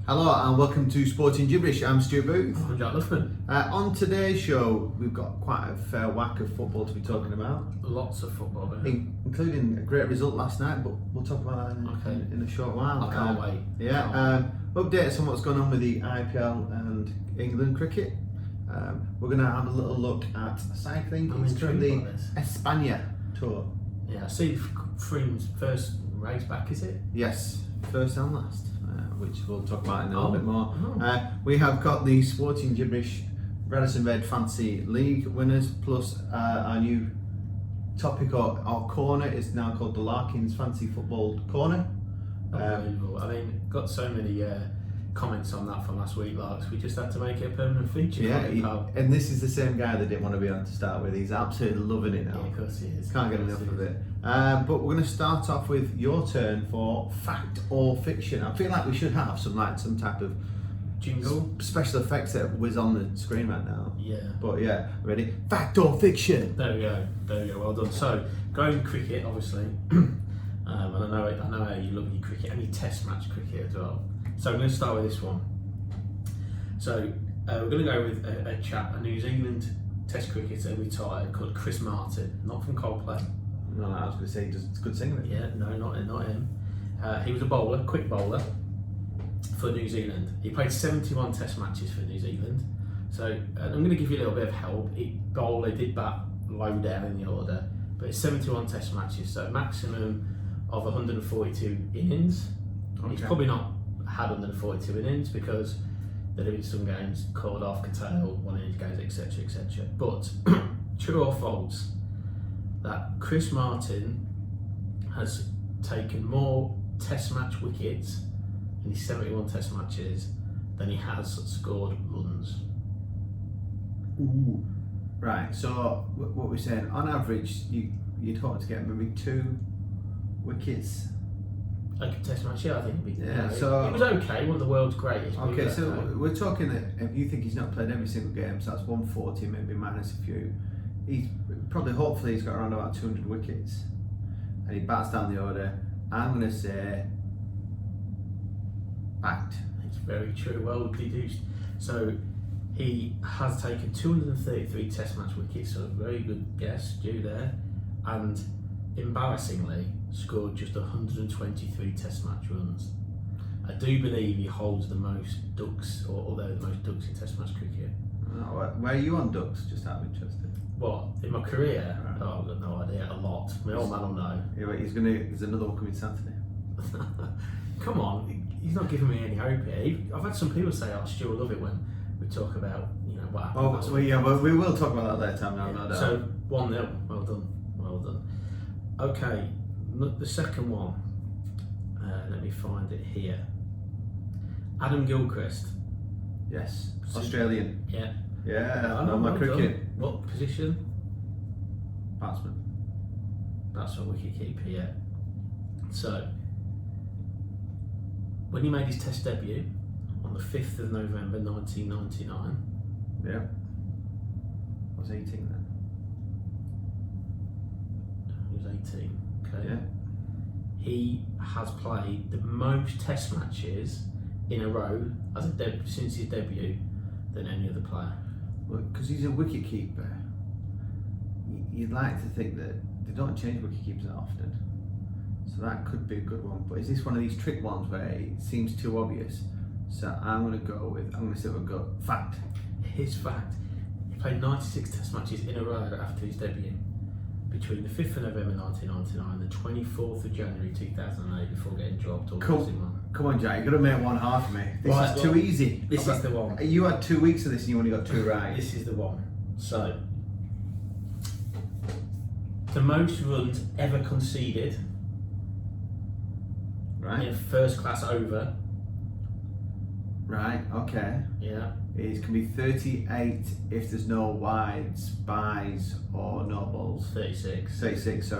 Hello and welcome to Sporting Gibberish. I'm Stu Booth. I'm Jack Luffman. On today's show, we've got quite a fair whack of football to be talking about. Lots of football, including a great result last night, but we'll talk about that in a short while. I can't wait. Updates on what's going on with the IPL and England cricket. We're going to have a little look at cycling. It's currently España Tour. Yeah, I see Freeman's first race back, is it? Yes, first and last. Which we'll talk about in a little bit more. We have got the Sporting Gibberish Radisson Red Fancy League winners, plus our new topic or corner is now called the Larkin's Fancy Football Corner. Unbelievable. I mean, got so many comments on that from last week, Larks. We just had to make it a permanent feature. And this is the same guy that didn't want to be on to start with. He's absolutely loving it now. Yeah, of course he is. Can't get enough of it. But we're going to start off with your turn for fact or fiction. I feel like we should have some type of jingle, special effects that whiz on the screen right now. Yeah. But yeah, ready? Fact or fiction? There we go. Well done. So, going cricket, obviously. And I know how you love your cricket and your Test match cricket as well. So I'm going to start with this one. So we're going to go with a chap, a New Zealand Test cricketer retired called Chris Martin, not from Coldplay. No, I was going to say he does good singing. Yeah, no, not him. He was a bowler, quick bowler for New Zealand. He played 71 Test matches for New Zealand. So I'm going to give you a little bit of help. He did bat low down in the order, but it's 71 Test matches, so maximum of 142 innings. Okay. He's probably not had 142 innings because there have been some games called off, curtailed, one innings games, etc, etc. But true or false that Chris Martin has taken more Test match wickets in his 71 Test matches than he has scored runs? Ooh. Right, so what we're saying, on average you'd hope to get maybe 2 wickets. Like a Test match, yeah, I think it'd be. Yeah, so it was okay, one of the world's greatest. Okay, so we're talking that if you think he's not played every single game, so that's 140, maybe minus a few. He's hopefully he's got around about 200 wickets, and he bats down the order. I'm going to say fact. It's very true, well deduced. So he has taken 233 Test match wickets, so a very good guess, due there, and embarrassingly scored just 123 Test match runs. I do believe he holds the most ducks, or the most ducks in Test match cricket. Oh, where are you on ducks? Just out of interest. What, in my career? Right. Oh, I've got no idea. A lot. My old man will know. Yeah, but there's another one coming Saturday. Come on, he's not giving me any hope here. I've had some people say, "Oh, Stu will love it when we talk about what happened." Oh, so yeah, well, we will talk about that later time now. No doubt. So 1-0. Well done. Okay, the second one. Let me find it here. Adam Gilchrist. Yes, Australian. Yeah. Yeah, I know my cricket. What position? Batsman. That's a wicket keeper, yeah. So, when he made his Test debut on the 5th of November 1999. Yeah. I was 18 then. He was 18, okay. Yeah. He has played the most Test matches in a row since his debut than any other player. Well, because he's a wicket keeper, you'd like to think that they don't change wicket keepers that often, so that could be a good one. But is this one of these trick ones where it seems too obvious? So I'm going to say we've got fact. His fact: he played 96 Test matches in a row after his debut between the 5th of November 1999 and the 24th of January 2008 before getting dropped or losing one. Come on, Jack, you've got to make one half for me. This is too easy. This is the one. You had 2 weeks of this and you only got 2 right. This is the one. So, the most runs ever conceded in a first class over. Right, okay. Yeah. It can be 38 if there's no wides, byes or no balls. 36. 36,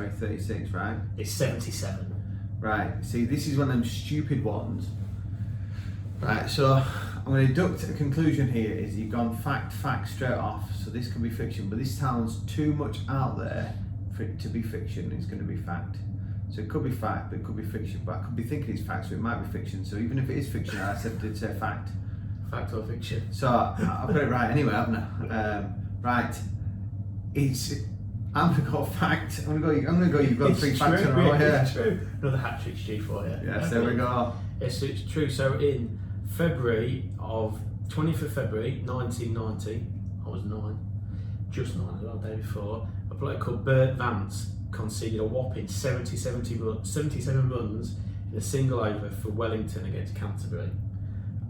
right? It's 77. Right, see, this is one of them stupid ones. Right, so I'm going to deduct a conclusion here is you've gone fact straight off, so this can be fiction, but this sounds too much out there for it to be fiction. It's going to be fact. So it could be fact, but it could be fiction. But I could be thinking it's fact, so it might be fiction. So even if it is fiction, I did say fact. Fact or fiction? So I've got it right anyway, haven't I? Right. I'm gonna go fact. I'm gonna go. You've got It's 3 facts in a true, row here. It's true. Another hat trick G for you. Yes, there we go. Yes, it's true. So in February of 20th of February 1990, I was 9, just 9, the day before. A player called Bert Vance conceded a whopping 77 runs in a single over for Wellington against Canterbury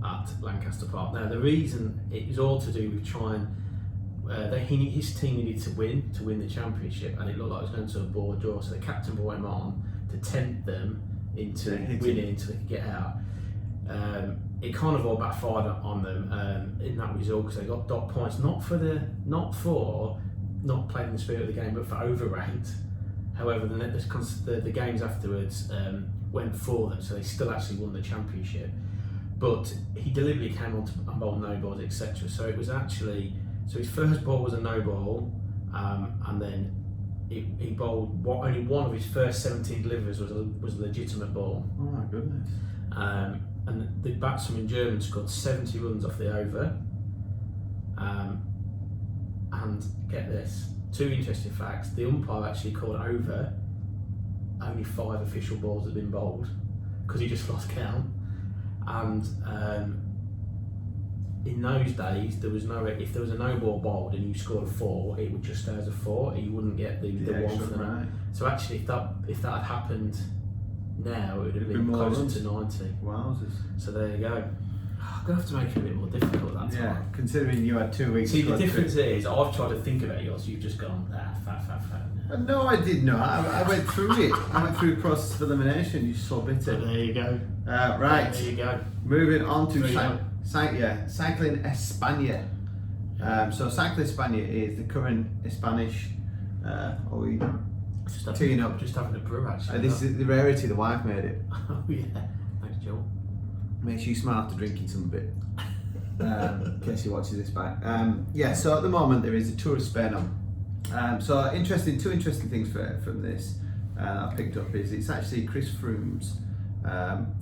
at Lancaster Park. Now the reason it was all to do with trying. His team needed to win the championship, and it looked like it was going to a board draw. So the captain brought him on to tempt them into winning until they could get out. It kind of all backfired on them in that result because they got dot points not for not playing in the spirit of the game, but for overrate. However, the games afterwards went for them, so they still actually won the championship. But he deliberately came on to bowl no balls, etc. So it was actually. So his first ball was a no ball, and then he bowled only one of his first 17 deliveries was a legitimate ball. Oh my goodness! And the batsman in German scored 70 runs off the over. And get this, 2 interesting facts: the umpire actually called over only 5 official balls that had been bowled because he just lost count. And in those days, if there was a no ball bowled and you scored a 4, it would just stay as a 4. You wouldn't get the one for that. Right. So actually, if that had happened now, it would have been closer to 90. Wowzers! So there you go. I'm gonna have to make it a bit more difficult that time. Yeah, considering you had 2 weeks. See, the difference is I've tried to think about yours. You've just gone fat. No, I did not. I went through it. I went through the process of elimination. You saw bitter. So there you go. Right. There you go. Moving on to Cycling España. So Cycling España is the current Spanish. Teeing up. Just having a brew actually. This is the rarity. The wife made it. Oh yeah. Thanks, Joel. Makes you smile after drinking some bit. In case you watches this back. So at the moment there is a Tour of Spain on. So two interesting things from this I've picked up is it's actually Chris Froome's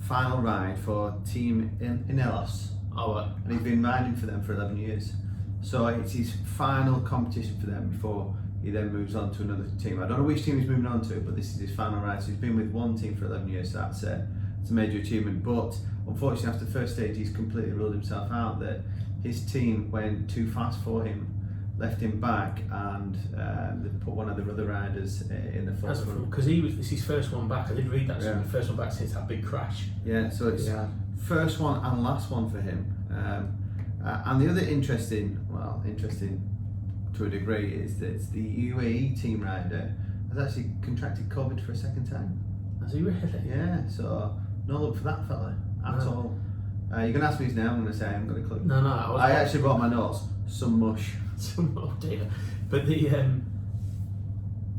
final ride for Team Ineos. Oh, right. And he's been riding for them for 11 years. So it's his final competition for them before he then moves on to another team. I don't know which team he's moving on to, but this is his final ride. So he's been with one team for 11 years, so that's a major achievement. But unfortunately, after the first stage, he's completely ruled himself out. That his team went too fast for him, left him back, and they put one of the other riders in the forefront. Because it's his first one back. I did read that. The first one back since that big crash. Yeah, so it's first one and last one for him. And the other interesting to a degree is that the UAE team rider has actually contracted COVID for a second time. Has he really? Yeah, so no look for that fella at all. You're going to ask me his name, I'm going to say I haven't got a clue. No, I actually brought my notes. Some mush. Oh dear. But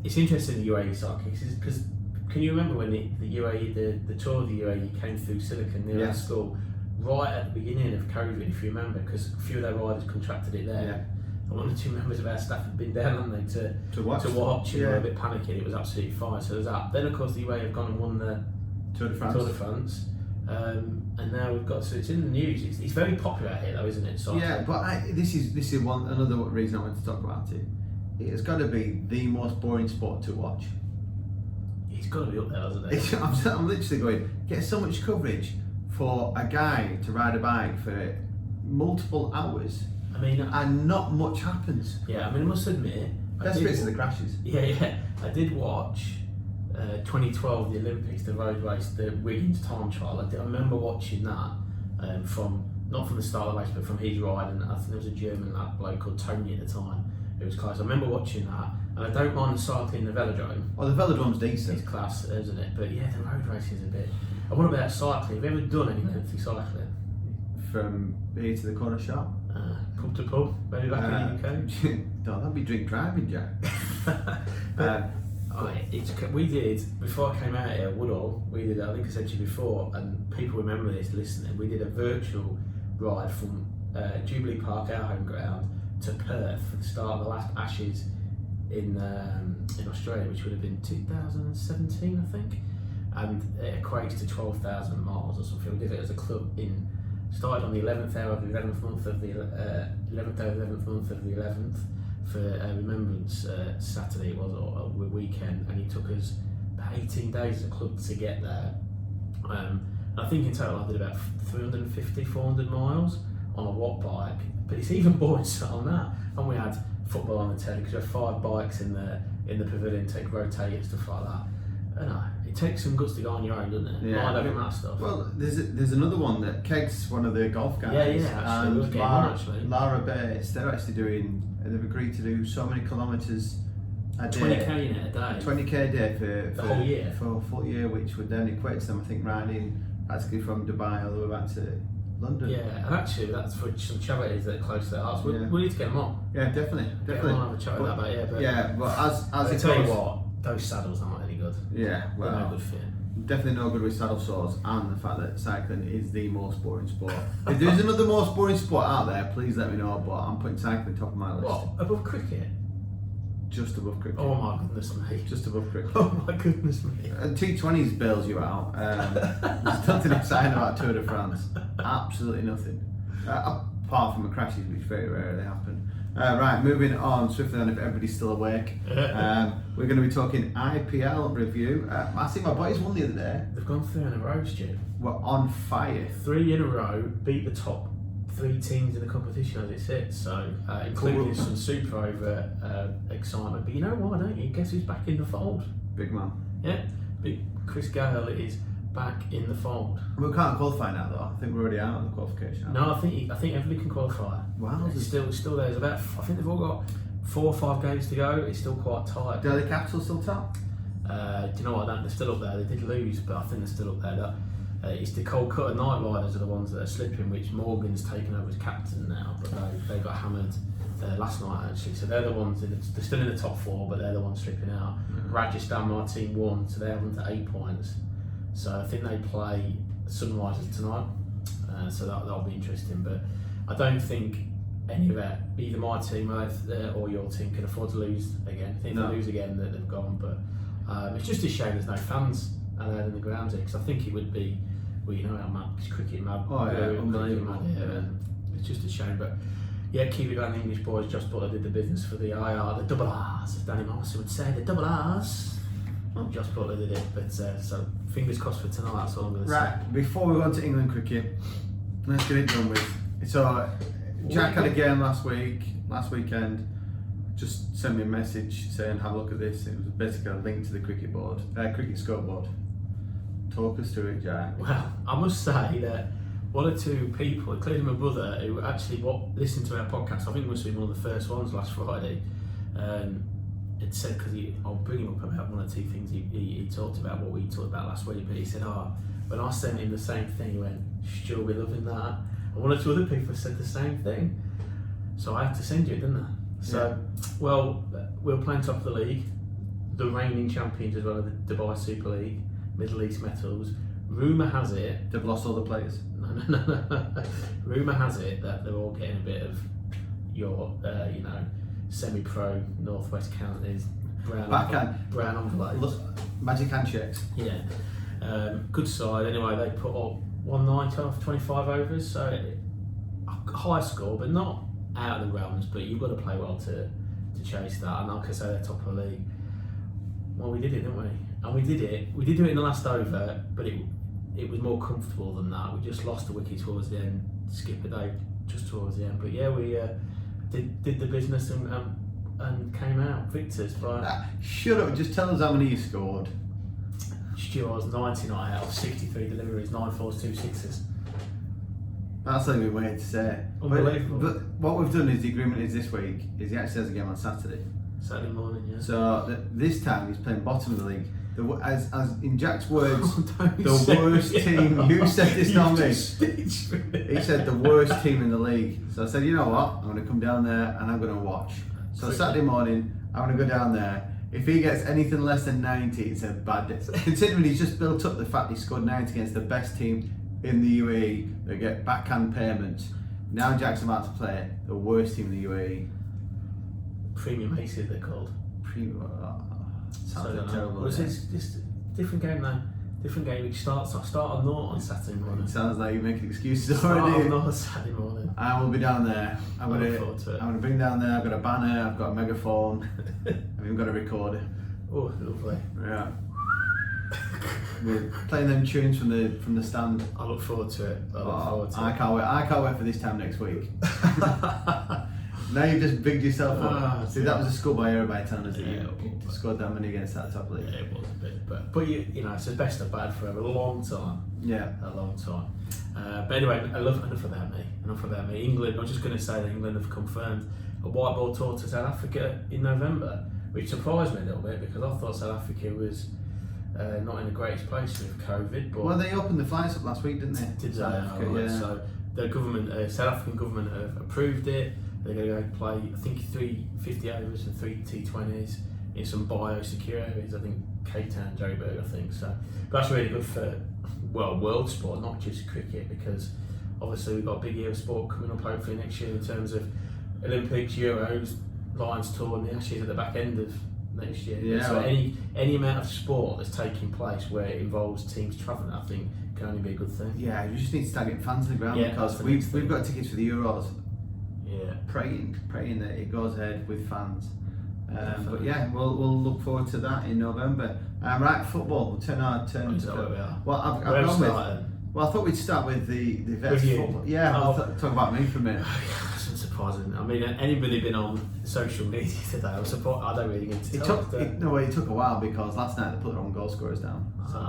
it's interesting the UAE cycling because can you remember when the UAE, the tour of the UAE came through Silicon near our school, right at the beginning of COVID, if you remember, because a few of their riders contracted it there. Yeah. And one or two members of our staff had been down, hadn't they, to watch and were a bit panicky. It was absolutely fine. So there's that. Then of course the UAE have gone and won the Tour de France. And now we've got, so it's in the news. It's very popular here though, isn't it? So yeah, but this is another reason I wanted to talk about it. It has got to be the most boring sport to watch. It's got to be up there, hasn't it? I'm literally going, get so much coverage for a guy to ride a bike for multiple hours. I mean, and not much happens. Yeah, I mean, I must admit, best bits of the crashes. Yeah. I did watch 2012, the Olympics, the road race, the Wiggins time trial. I remember watching that from not from the start of the race, but from his ride. And I think there was a German bloke called Tony at the time. It was close. I remember watching that, and I don't mind cycling the velodrome. Oh, the velodrome's decent. It's class, isn't it? But yeah, the road race is a bit. I wonder about cycling. Have you ever done any lengthy cycling? From here to the corner shop? Pub to pub, maybe back in the UK? No, that'd be drink driving, Jack. We did, before I came out here, Woodall, we did, I think I said to you before, and people remember this listening, we did a virtual ride from Jubilee Park, our home ground, to Perth for the start of the last Ashes in Australia, which would have been 2017, I think. and it equates to 12,000 miles or something. We did it as a club started on the 11th hour of the 11th month of the 11th day of the 11th month of the 11th for Remembrance Saturday it was, or weekend, and it took us about 18 days as a club to get there. I think in total I did about 350, 400 miles on a watt bike, but it's even boring on that. And we had football on the telly because we had 5 bikes in the pavilion, take rotate and stuff like that. And it takes some guts to go on your own, doesn't it? Yeah. Mind having that stuff. Well, there's another one that Keg's one of the golf guys. Yeah, actually, and Lara Bates, they've agreed to do so many kilometres a day. 20k a day. 20k a day for the whole year. For a full year, which would then equate to them, I think, riding basically from Dubai all the way back to London. Yeah, and actually that's for some charities that are close to their house. We need to get them on. Yeah, definitely. Get them on, have a chat about that, yeah, but as I it tell you goes, what, those saddles aren't any good. Yeah, well, they're no good fit. Definitely no good with saddle sores, and the fact that cycling is the most boring sport. If there's another most boring sport out there, please let me know, but I'm putting cycling top of my list. What, above cricket? Just above cricket. Oh my goodness me. Just above cricket. Oh my goodness me. T20s bails you out. There's nothing exciting about Tour de France. Absolutely nothing. Apart from the crashes, which very rarely happen. Right, moving on swiftly on if everybody's still awake. We're going to be talking IPL review. I see my boys won the other day. They've gone 3 in a row, Stu. We're on fire. 3 in a row, beat the top 3 teams in the competition as it sits, so including some super over excitement. But you know why, don't you? Guess who's back in the fold? Big man. Yeah, big Chris Gayle is back in the fold. We can't qualify now though. I think we're already out of the qualification. No, I think everybody can qualify. Wow. It's still there. There's about, I think they've all got 4 or 5 games to go. It's still quite tight. Delhi Capital still top? Do you know what? They're still up there. They did lose, but I think they're still up there. It's the Kolkata Knight Riders are the ones that are slipping, which Morgan's taken over as captain now, but they got hammered last night actually. So they're the ones they're still in the top 4, but they're the ones slipping out. Rajasthan, my team, won, so they're on to 8 points. So I think they play Sunrisers tonight, so that'll be interesting. But I don't think any of it, either my team or your team, can afford to lose again. I think if they lose again, they've gone. But it's just a shame there's no fans allowed in the grounds here, because I think it would be, well, you know how mad cricket mad. Oh yeah, unbelievable. It's just a shame, but yeah, keep it going. The English boys. Josh Butler did the business for the IR, the double R's, as Danny Morrison would say, the double R's. Josh Butler did it, but so fingers crossed for tonight. That's all I'm going to say. Right, before we go on to England cricket, let's get it done with. So Jack had a game last weekend. Just sent me a message saying, "Have a look at this." It was basically a link to the cricket scoreboard. Talk us through it, Jack. Well, I must say that 1 or 2 people, including my brother, who actually listened to our podcast, I think it must have been one of the first ones last Friday, it said, because I'll bring him up about 1 or 2 things he talked about, what we talked about last week, but he said, when I sent him the same thing, he went, "Sure, we're loving that." And 1 or 2 other people said the same thing. So I had to send you it, didn't I? So, well, we're playing top of the league, the reigning champions as well of the Dubai Super League, Middle East Metals. Rumour has it... They've lost all the players? No. Rumour has it that they're all getting a bit of your, semi-pro Northwest Counties brown envelopes. Magic handshakes. Yeah. Good side. Anyway, they put up 190 off 25 overs, so a high score, but not out of the realms, but you've got to play well to chase that. And like I say, they're top of the league. Well, we did it, didn't we? And we did do it in the last over, but it was more comfortable than that. We just lost the wicket towards the end, skip a day just towards the end. But yeah, we did the business and came out victors. Shut up, just tell us how many you scored. Stuart's 99 out of 63 deliveries, 9 fours, 2 sixes. That's a good way to say it. Unbelievable. But what we've done is the agreement is this week is he actually has a game on Saturday. Saturday morning, yeah. So this time he's playing bottom of the league. As in Jack's words, Don't the worst team. You said this, not me. He said the worst team in the league. So I said, you know what? I'm going to come down there and I'm going to watch. So Saturday morning, I'm going to go down there. If he gets anything less than 90, it's a bad day. Considering he's just built up the fact he scored 90 against the best team in the UAE, they get backhand payments. Now Jack's about to play the worst team in the UAE. Premium aces, they're called. Sounds like terrible. Was this different game though? different game week starts. I start on naught on Saturday morning. It sounds like you're making excuses Start already. on naught on Saturday morning. I will be down there. I'm I gonna look forward to it. I'm gonna bring down there. I've got a banner. I've got a megaphone. I've even got a recorder. Oh, lovely. Yeah. We're playing them tunes from the stand. I look forward to it. I can't wait. I can't wait for this time next week. Now you've just bigged yourself up. See, that was a schoolboy error by telling us that you scored that many against that top league. Yeah, it was a bit, but you know, it's the best of bad for a long time. Yeah, a long time. But anyway, enough about me. England. I'm just going to say that England have confirmed a white ball tour to South Africa in November, which surprised me a little bit because I thought South Africa was not in the greatest place with COVID. But well, they opened the flights up last week, didn't they? Did South Africa, Africa, yeah. So the government, South African government, have approved it. They're going to go play, I think, 3 50 overs and 3 T20s in some biosecure areas. I think Cape Town, Joburg, I think. So but that's really good for world sport, not just cricket, because obviously we've got a big year of sport coming up hopefully next year in terms of Olympics, Euros, Lions Tour, and the Ashes at the back end of next year. Yeah. So any amount of sport that's taking place where it involves teams travelling, I think, can only be a good thing. Yeah, you just need to start getting fans in the ground because we've got tickets for the Euros. Yeah. Praying that it goes ahead with fans. But yeah, we'll look forward to that in November. Right, football. We'll turn Is that where we are? Well, I've gone with. Well, I thought we'd start with the vets football. Yeah, we'll talk about me for a minute. That's unsurprising. I mean, anybody been on social media today? I don't really get to talk. It took a while because last night they put their own goal scorers down. So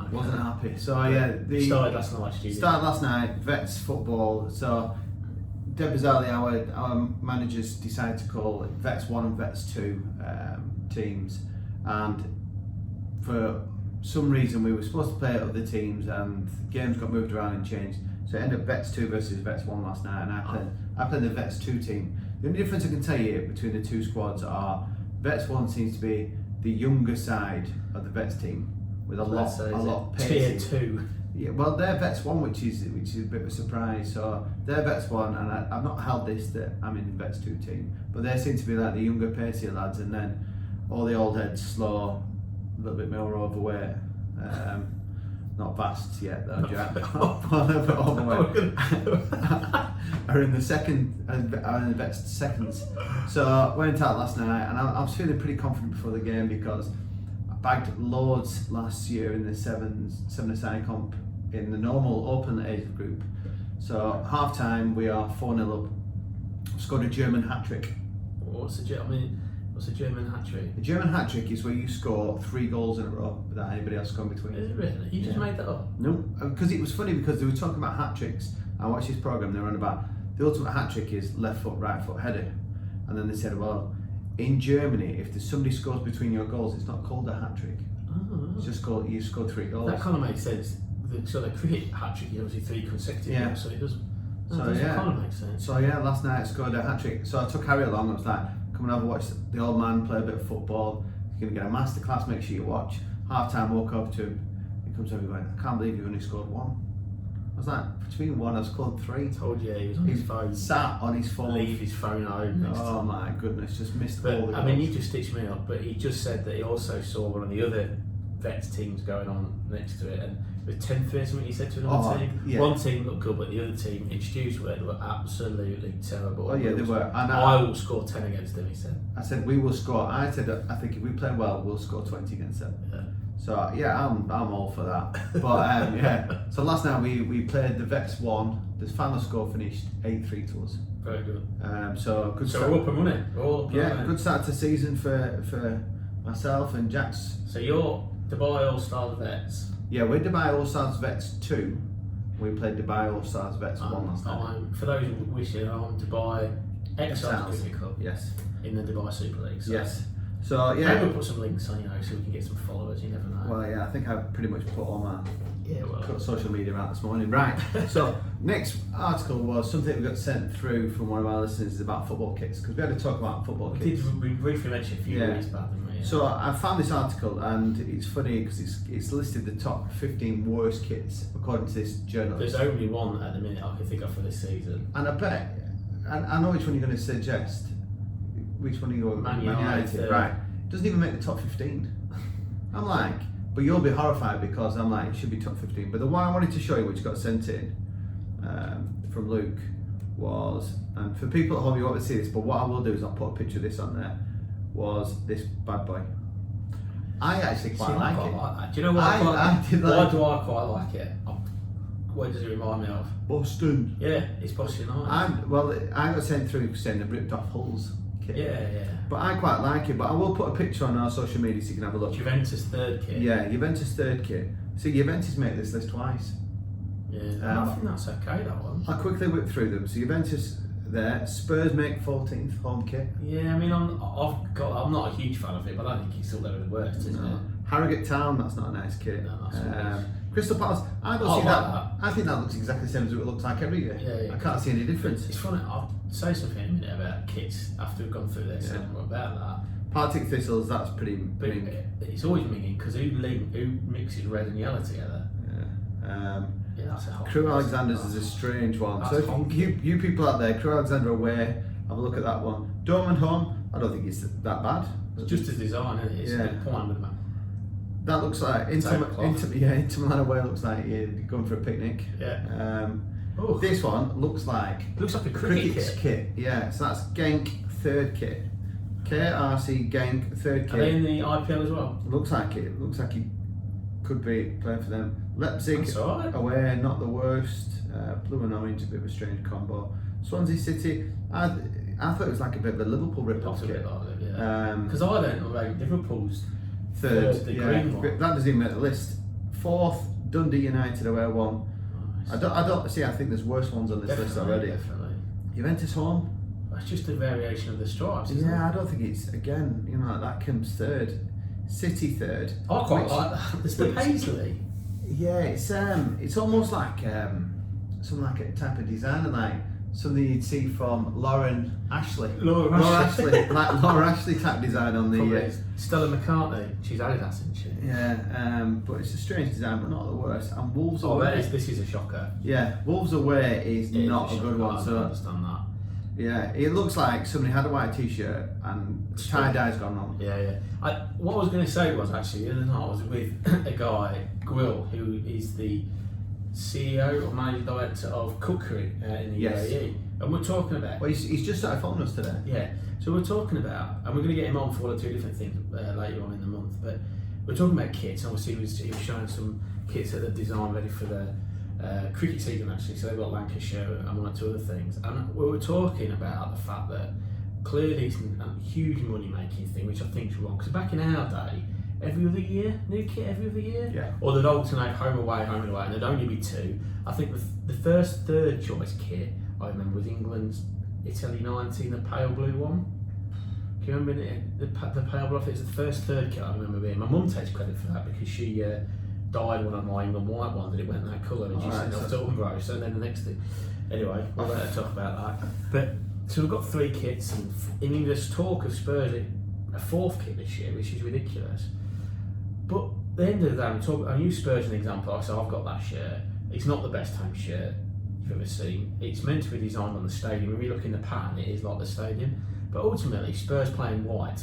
okay. Wasn't happy. So yeah, started last night. Started last night. Vets football. So Deb Bizarrely, our managers decided to call it Vets 1 and Vets 2 teams, and for some reason we were supposed to play other teams and games got moved around and changed, so it ended up Vets 2 versus Vets 1 last night, and I played the Vets 2 team. The only difference I can tell you between the two squads are Vets 1 seems to be the younger side of the Vets team with a lot Tier 2. Yeah, well, they're Vets 1, which is a bit of a surprise. So they're Vets 1, and I've not held this that I'm in the Vets 2 team, but they seem to be like the younger, pacier lads, and then all the old heads, slow, a little bit more overweight. Not vast yet though, Jack. But overweight. Are in the second, are in the Vets seconds. So I went out last night, and I was feeling pretty confident before the game because I bagged loads last year in the seven-a-side comp in the normal open age group. So half time we are 4-0 up. I've scored a German hat trick. What's a German hat trick? A German hat trick is where you score 3 goals in a row without anybody else scoring between. Is it really? You just made that up? No, because it was funny because they were talking about hat tricks. I watched this program. They were on about the ultimate hat trick is left foot, right foot header, and then they said, well, in Germany, if there's somebody scores between your goals, it's not called a hat trick. It's just called you scored 3 goals. That kind of makes sense. So the cricket hat trick is obviously 3 consecutive goals, so it does. Kind of makes sense. So yeah, last night I scored a hat trick. So I took Harry along. I was like, come and have a watch the old man play a bit of football. You're gonna get a masterclass. Make sure you watch. Half time, walk up to him. He comes over and going, I can't believe you only scored 1. I was like, between 1, I scored 3. Told you he was on his phone. Sat on his phone. Leave his phone home. Oh my goodness, just missed all the goals. I mean, you just stitched me up, but he just said that he also saw one of the other Vets teams going on next to it, and with 10-3 something he said to another team. Yeah. One team looked good, but the other team, introduced were absolutely terrible. Oh yeah, they were. And I will score 10 against them, he said. I said we will score. I said I think if we play well, we'll score 20 against them. Yeah. So yeah, I'm all for that. But yeah. So last night we played the Vets 1. The final score finished 8-3 to us. Very good. So good. So start. we're up and running. We're all up and running. Good start to the season for myself and Jack's. So you're Dubai All Stars Vets. Yeah, we're Dubai All Stars Vets 2. We played Dubai All Stars Vets 1 last night. For those wishing, I'm Dubai Exiles Cricket Club. Yes. In the Dubai Super League. So yes. So yeah. Maybe we'll put some links on, so we can get some followers. You never know. Well, yeah, I think I've pretty much put all my got social media out this morning. Right. So next article was something we got sent through from one of our listeners about football kits, because we had to talk about football kits. We briefly mentioned a few weeks back, didn't we? Yeah. So I found this article, and it's funny because it's listed the top 15 worst kits according to this journalist. There's only one at the minute I can think of for this season. And I bet, I know which one you're going to suggest. Which one are you going? Man United. Right. It doesn't even make the top 15. I'm like, but you'll be horrified because I'm like, it should be top 15. But the one I wanted to show you, which got sent in from Luke, was, and for people at home, you won't see this, but what I will do is I'll put a picture of this on there, was this bad boy. I actually quite like it. Like that. Do you know why why do I quite like it? What does it remind me of? Boston. Yeah, it's Boston United. I got sent through saying they've ripped off Hull's kit. Yeah. But I quite like it, but I will put a picture on our social media so you can have a look. Juventus third kit. Yeah, Juventus third kit. See, Juventus make this list twice. Yeah, I think that's okay, that one. I'll quickly whip through them. So Juventus there, Spurs make 14th home kit. Yeah, I mean, I'm not a huge fan of it, but I don't think it's still there with the worst, isn't it? Harrogate Town, that's not a nice kit. No, that's Crystal Palace, I don't see that. I think that looks exactly the same as it looks like every year. Yeah. I can't see any difference. It's funny, I'll say something in a minute about kits after we've gone through this and about that. Partick Thistles, that's pretty big. It's always minging because who mixes red and yellow together? Yeah, that's a hot Crew one. Alexander's is a strange one. That's So if you people out there, Crew Alexander away, have a look at that one. Dome and Home, I don't think it's that bad. It's just a design, isn't it? It's a point with them. That looks like Inter Milan away looks like you're going for a picnic. Yeah. This one looks like a cricket kit. Yeah, so that's Genk third kit. KRC Genk third kit. Are they in the IPL as well? Looks like it. Looks like he could be playing for them. Leipzig away, not the worst. Blue and orange, a bit of a strange combo. Swansea City, I thought it was like a bit of a Liverpool rip-off kit. Because I don't know about Liverpool's third. The green one. That doesn't even make the list. Fourth, Dundee United away one. Nice. I don't see. I think there's worse ones on this list already. Definitely. Juventus home. That's just a variation of the stripes. Isn't it? I don't think it's that comes third. City third. I quite like that. There's the Paisley. Yeah, it's almost like some like a type of designer, like something you'd see from Laura Ashley, like Laura Ashley type design on the Stella McCartney. She's Adidas, isn't she? Yeah, but it's a strange design, but not the worst. And Wolves away. This is a shocker. Yeah, Wolves away is not a good one. I So understand that. Yeah, it looks like somebody had a white t-shirt and tie-dye's gone on. Yeah. What I was going to say was actually the other night I was with a guy, Gwil, who is the CEO or managing director of cookery in the UAE, and we're talking about. Well, he's just started following us today. Yeah, so we're talking about, and we're going to get him on for one or two different things later on in the month. But we're talking about kits, and obviously he was showing some kits that are designed ready for the cricket season actually. So they've got Lancashire and one or two other things, and we were talking about the fact that clearly it's a huge money making thing, which I think is wrong. Because back in our day, every other year, new kit every other year, or they'd alternate home away, and there'd only be two. I think the first third choice kit I remember was England's Italy 19, the pale blue one. Do you remember the pale blue? I think it's the first third kit I remember being. My mum takes credit for that because she dyed one of my England white one that it went that colour, and she sent it off to Umbro. So then the next thing, anyway, we'll let her talk about that. But so we've got three kits, and in this talk of Spurs, a fourth kit this year, which is ridiculous. But at the end of the day, I use Spurs as an example. So I've got that shirt. It's not the best home shirt you've ever seen. It's meant to be designed on the stadium. When we look in the pattern, it is like the stadium. But ultimately, Spurs playing white.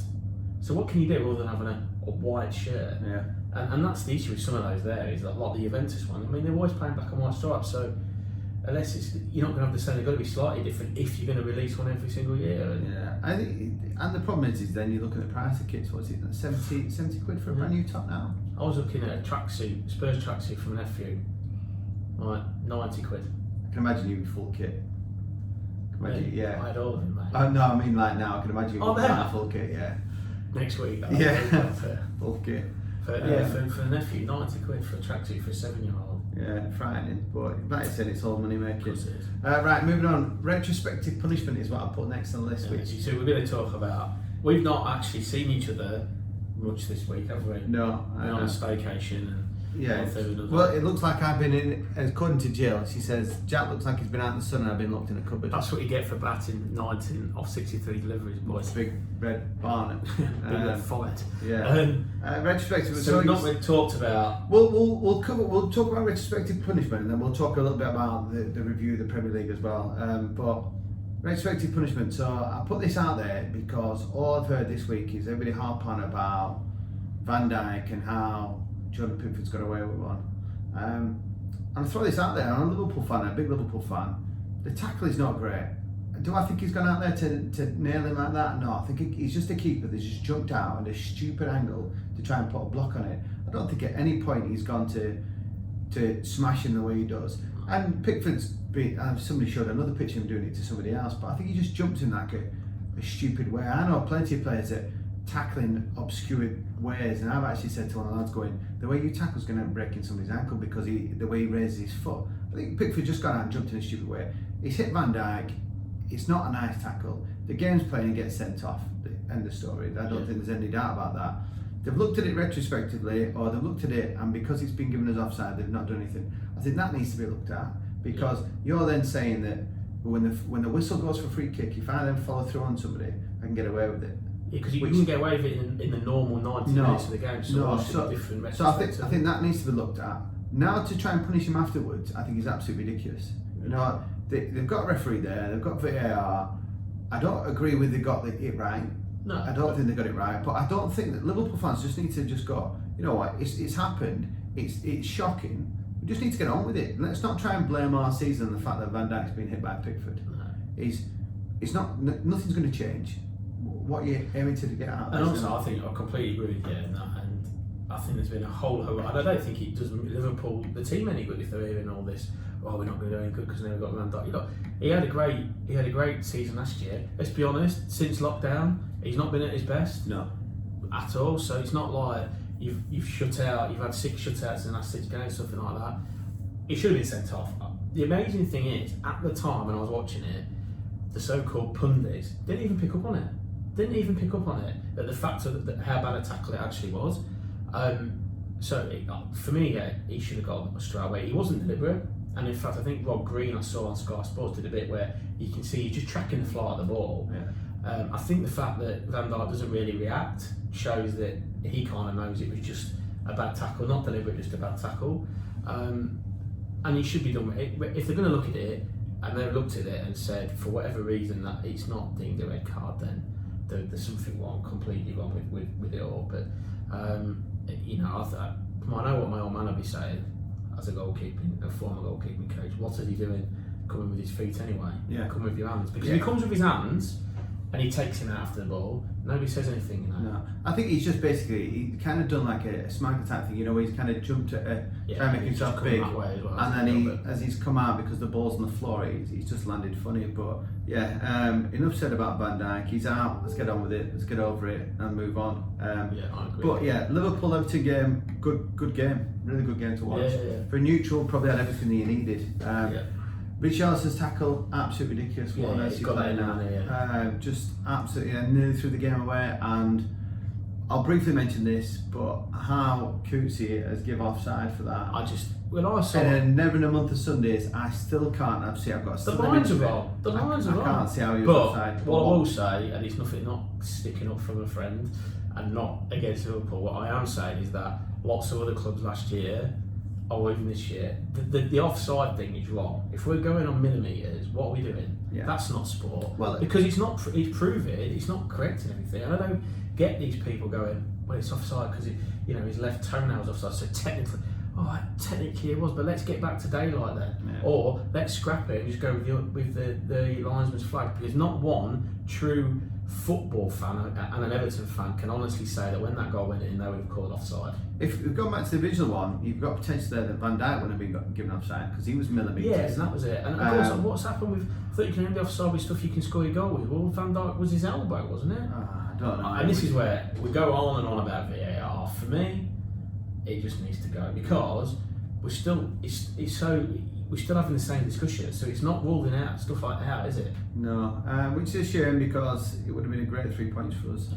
So what can you do other than having a white shirt? Yeah. And that's the issue with some of those there, is that like the Juventus one. I mean, they're always playing black and white stripes. So unless you're not going to have the same, they've got to be slightly different if you're going to release one every single year. Yeah, I think, and the problem is then you're looking at the price of kits. What's it? 70 quid for a brand new top now. I was looking at a tracksuit, Spurs tracksuit from Nephew, like 90 quid. I can imagine you with full kit. Imagine, I had all of them, mate. Oh no, I mean like now. I can imagine you with full kit. Yeah. Next week. Full kit. For the Nephew, 90 quid for a tracksuit for a 7-year-old. Yeah, frightening. But like I said, it's all money making. Right, moving on. Retrospective punishment is what I put next on the list. So we're going to talk about. We've not actually seen each other much this week, have we? No. We're on a staycation. Well, it looks like I've been in, according to Jill, she says, Jack looks like he's been out in the sun and I've been locked in a cupboard. That's what you get for batting 19 off 63 deliveries, boys. Big red barn. Big red follett. Yeah. Retrospective. So we've not really talked about. We'll talk about retrospective punishment, and then we'll talk a little bit about the review of the Premier League as well. But retrospective punishment. So I put this out there because all I've heard this week is everybody harp on about Van Dijk and how Jordan Pickford's got away with one. And I throw this out there, I'm a Liverpool fan, a big Liverpool fan. The tackle is not great. Do I think he's gone out there to nail him like that? No, I think he's just a keeper that's just jumped out at a stupid angle to try and put a block on it. I don't think at any point he's gone to smash him the way he does. And Pickford's somebody showed another picture of him doing it to somebody else, but I think he just jumps in like a stupid way. I know plenty of players that tackle in obscure ways, and I've actually said to one of the lads going, the way you tackle is going to end up breaking somebody's ankle because the way he raises his foot. I think Pickford just got out and jumped in a stupid way. He's hit Van Dijk. It's not a nice tackle. The game's playing and gets sent off. The end of story. I don't think there's any doubt about that. They've looked at it retrospectively, or they've looked at it and because it's been given as offside, they've not done anything. I think that needs to be looked at because you're then saying that when the whistle goes for free kick, if I then follow through on somebody, I can get away with it. Yeah, because you can get away with it in the normal 90 minutes of the game. So I think that needs to be looked at. Now to try and punish him afterwards, I think is absolutely ridiculous. You know, they've got a referee there, they've got VAR. I don't agree with they got it right. No, I don't think they got it right, but I don't think that Liverpool fans just need to just go, you know what, it's happened, it's shocking. We just need to get on with it. Let's not try and blame our season on the fact that Van Dijk's been hit by Pickford. No. It's not, nothing's going to change. What are you aiming to get out of this? And also, I think I completely agree with you in that, and I think there's been a whole and I don't think it does Liverpool, the team, any good if they're hearing all this. Oh, we're not going to do any good because now we've got Van Dijk. You know, he had a great season last year. Let's be honest. Since lockdown, he's not been at his best. No, at all. So it's not like you've shut out. You've had 6 shutouts in the last 6 games, something like that. He should have been sent off. The amazing thing is, at the time when I was watching it, the so-called pundits didn't even pick up on it. That the fact of how bad a tackle it actually was. For me, he should have gone straight away. He wasn't deliberate. And in fact, I think Rob Green, I saw on Sky Sports, did a bit where you can see he's just tracking the flight of the ball. Yeah. I think the fact that Van Dijk doesn't really react shows that he kind of knows it was just a bad tackle, not deliberate, just a bad tackle. And he should be done with it. If they're going to look at it, and they've looked at it and said, for whatever reason, that it's not deemed a red card, then there's something wrong, completely wrong with it all. But, you know, I know what my old man will be saying. As a former goalkeeping coach, what is he doing coming with his feet anyway? Yeah. Come with your hands. Because if he comes with his hands and he takes him out after the ball, nobody says anything, you know. No. I think he's just he kind of done like a smack attack thing, you know, where he's kind of jumped at trying to make himself big. Well, and then as he's come out because the ball's on the floor, he's just landed funny. But yeah, enough said about Van Dijk. He's out, let's get on with it, let's get over it and move on. I agree. But yeah, Liverpool-Everton game, good game, really good game to watch. Yeah. For a neutral, probably had everything that you needed. Richarlison's tackle, absolutely ridiculous. What on earth he's playing now? Just absolutely, nearly threw the game away. And I'll briefly mention this, but how Coetzee has give offside for that. When I saw and never in a month of Sundays, I still can't. I've got the lines are wrong. The lines are wrong. I can't see how he was offside. What I will say, and it's nothing, not sticking up from a friend, and not against Liverpool. What I am saying is that lots of other clubs last year, or even this year, the offside thing is wrong. If we're going on millimetres, what are we doing? Yeah. That's not sport. Well, because it's proven, it's not correcting everything. And I don't get these people going, well, it's offside because his left toenail's offside. So technically it was, but let's get back to daylight then. Yeah. Or let's scrap it and just go with the linesman's flag, because not one true football fan and an Everton fan can honestly say that when that goal went in, they would have called offside. If we've gone back to the original one, you've got potential there that Van Dijk wouldn't have been given offside because he was millimetres. Yeah, and that was it. And of course, what's happened with, I thought you can end the offside with stuff you can score your goal with. Well, Van Dijk was his elbow, wasn't it? I don't know. And this is where we go on and on about VAR. For me, it just needs to go, because we're still having the same discussion, so it's not ruling out stuff like that, is it? No, which is a shame, because it would have been a great 3 points for us.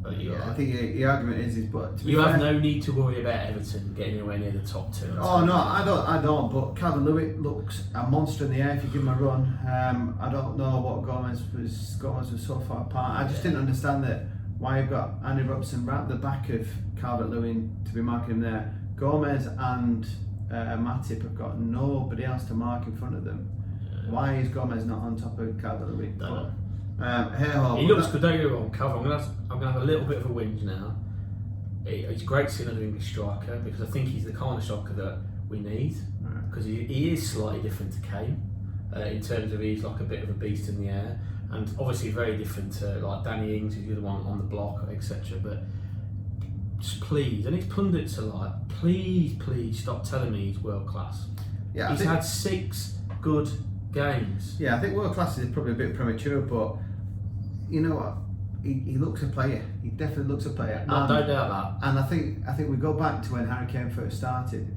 I think the argument is but you have no need to worry about Everton getting anywhere near the top 2. Oh no, I don't. But Calvert-Lewin looks a monster in the air if you give him a run. I don't know what Gomez was so far apart. I just didn't understand that why you've got Andy Robertson right at the back of Calvert-Lewin to be marking him there. Gomez and Matip have got nobody else to mark in front of them. Yeah. Why is Gomez not on top of Calvert-Lewin? He looks good, don't get me wrong, Calvert. I'm gonna have a little bit of a whinge now. it's great to see another English striker because I think he's the kind of striker that we need because he is slightly different to Kane in terms of he's like a bit of a beast in the air and obviously very different to like Danny Ings who's the other one on the block, etc. But just please, and his pundits are like, please stop telling me he's world class. Yeah, he's had 6 good games. Yeah, I think world class is probably a bit premature, but you know what? He looks a player. He definitely looks a player. No, don't doubt that. And I think we go back to when Harry Kane first started.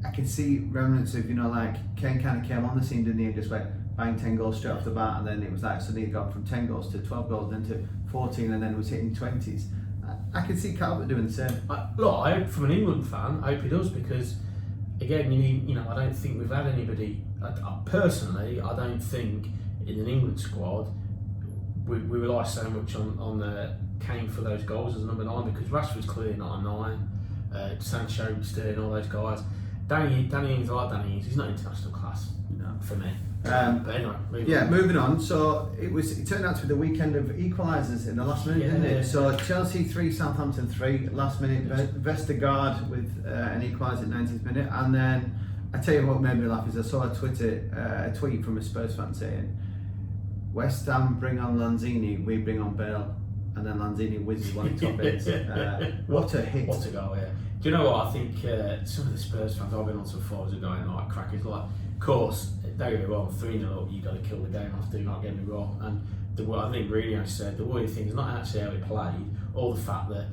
I can see remnants of like Kane kind of came on the scene, didn't he? And just went buying 10 goals straight off the bat, and then it was like suddenly he got from 10 goals to 12 goals, then to 14, and then was hitting 20s. I can see Calvert doing the same. Look, I hope from an England fan, I hope he does because again, I don't think we've had anybody. Personally, I don't think in an England squad. We rely so much on Kane for those goals as a number 9 because Rashford's clearly not a 9. Sancho, Sterling, all those guys. Danny Ings, I like Danny Ings. He's not international class for me. But anyway, moving on. So it turned out to be the weekend of equalisers in the last minute, didn't it? So Chelsea 3, Southampton 3, last minute. Vestergaard with an equaliser at 90th minute, and then I tell you what made me laugh is I saw a tweet from a Spurs fan saying, West Ham bring on Lanzini, we bring on Bale, and then Lanzini whizzes one top bits. What a hit! What a goal! Yeah. Do you know what I think? Some of the Spurs fans I've been on some forums are going like crackers. Like, of course, don't get me wrong, 3-0 up, you got to kill the game off. Do not get me wrong. And I think Mourinho said the worrying thing is not actually how he played, or the fact that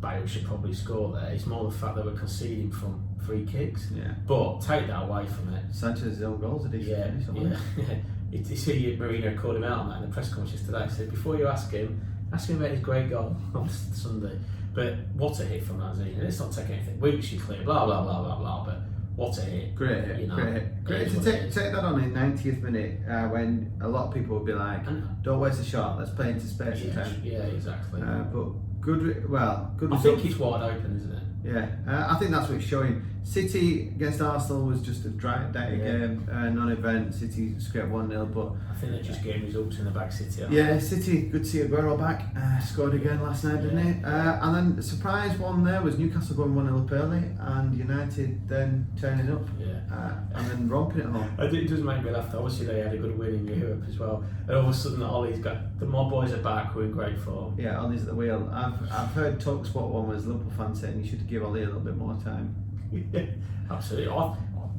Bale should probably score there. It's more the fact that we're conceding from free kicks. Yeah. But take that away from it. Sanchez's own goals, did he? Yeah. You see Mourinho called him out on that in the press conference yesterday. He said, before you ask him about his great goal on Sunday. But what a hit from Lanzini. Let's not take anything. We should clear, blah, blah, blah, blah, blah. But what a hit. Great hit, great hit. To take that on in 90th minute when a lot of people would be like, don't waste a shot, let's play into space and time. Yeah, exactly. But good I think it's wide open, isn't it? Yeah, I think that's what it's showing. City against Arsenal was just a dry game, non-event. City scraped 1-0, but I think they're just getting results in the back. City. City, good to see Aguero back. Scored again last night, didn't he? And then the surprise one there was Newcastle going 1-0 up early, and United then turning up, and then romping it home. It does make me laugh. Obviously, they had a good win in Europe as well, and all of a sudden, Ollie's got my boys are back. We're in great form. Yeah, Ollie's at the wheel. I've heard TalkSport one was Liverpool fans saying you should give Ollie a little bit more time. Yeah, absolutely.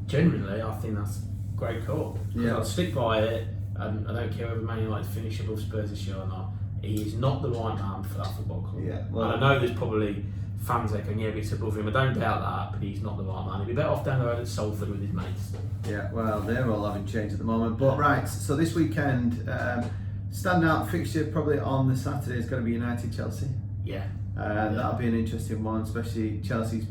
Genuinely, I think that's a great call. Yeah, I'll stick by it, and I don't care whether Man United finish above Spurs this year or not. He is not the right man for that football club. Yeah, well, and I know there's probably fans that can, but it's above him. I don't doubt that, but he's not the right man. He'd be better off down the road at Salford with his mates. Yeah, well, they're all having change at the moment. But right, so this weekend, standout fixture probably on the Saturday is going to be United-Chelsea. Yeah. That'll be an interesting one, especially Chelsea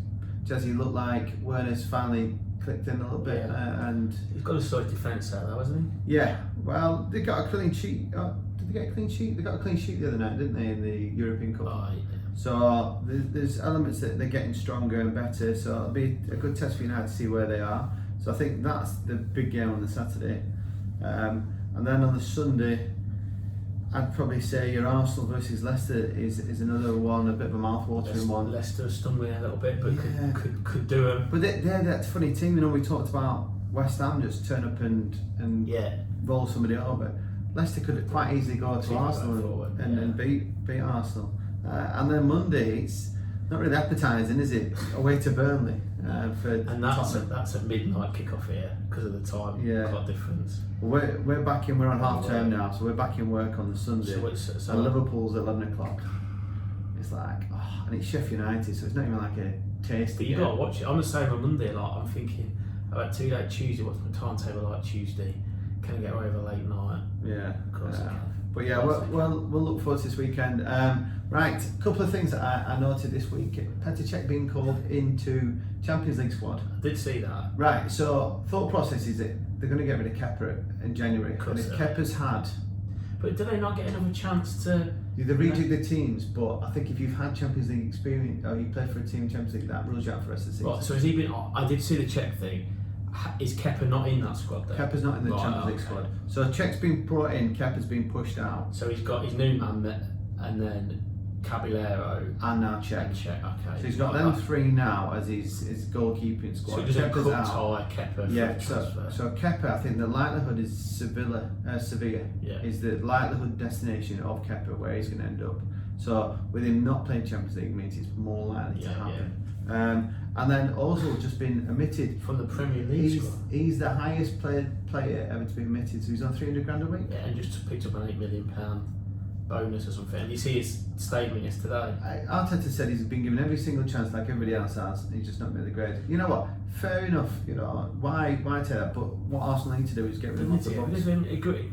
looked like Werner's finally clicked in a little bit, and he's got a solid defence out there, hasn't he? Yeah, well, they got a clean sheet. Did they get a clean sheet? They got a clean sheet the other night, didn't they, in the European Cup? Oh, yeah. So there's elements that they're getting stronger and better. So it'll be a good test for United to see where they are. So I think that's the big game on the Saturday, and then on the Sunday, I'd probably say your Arsenal versus Leicester is another one, a bit of a mouth-watering one. Leicester stumbling a little bit, but could do them. But they're that funny team, we talked about West Ham just turn up and roll somebody over. Leicester could quite easily go to Arsenal and beat Arsenal. And then Monday, it's not really appetising, is it? Away to Burnley. And that's a midnight kickoff here because of the time clock difference. We're back in. We're on half term now, so we're back in work on the Sunday. So and Liverpool's at 11 o'clock. It's like, and it's Sheffield United, so it's not even like a taste. But you got to watch it. I'm the same on Monday. Like I'm thinking about 2 day Tuesday. What's my timetable like Tuesday? Can I get away with a late night? Yeah, of course I can. But yeah, we'll look forward to this weekend. Right, a couple of things that I noted this week. Petr Cech being called into Champions League squad. I did see that. Right, so thought process is that they're going to get rid of Kepa in January. And if Kepa's had... But do they not get another chance to... They rejig the teams, but I think if you've had Champions League experience, or you play for a team in Champions League, that rules you out for the rest of the season. Right, so has he been... I did see the Czech thing. Is Kepa not in that squad then? Kepa's not in the Champions League squad. So Czech's been brought in, Kepa's been pushed out. So he's got his new man, and then Caballero, and now Czech. Okay. So he's got them three now as his goalkeeping squad. So he doesn't Kepa's tie Kepa for yeah, transfer. so Kepa, I think the likelihood is Sevilla Yeah. is the likelihood destination of Kepa where he's going to end up. So with him not playing Champions League means it's more likely to happen. And then also just been omitted from the Premier League squad. He's the highest player ever to be omitted, so he's on 300 grand a week. Yeah, and just picked up an £8 million bonus or something. And you see his statement yesterday. Arteta said he's been given every single chance like everybody else has, and he's just not made the grade. You know what? Fair enough. You know why take that? But what Arsenal need to do is get rid of him off the books.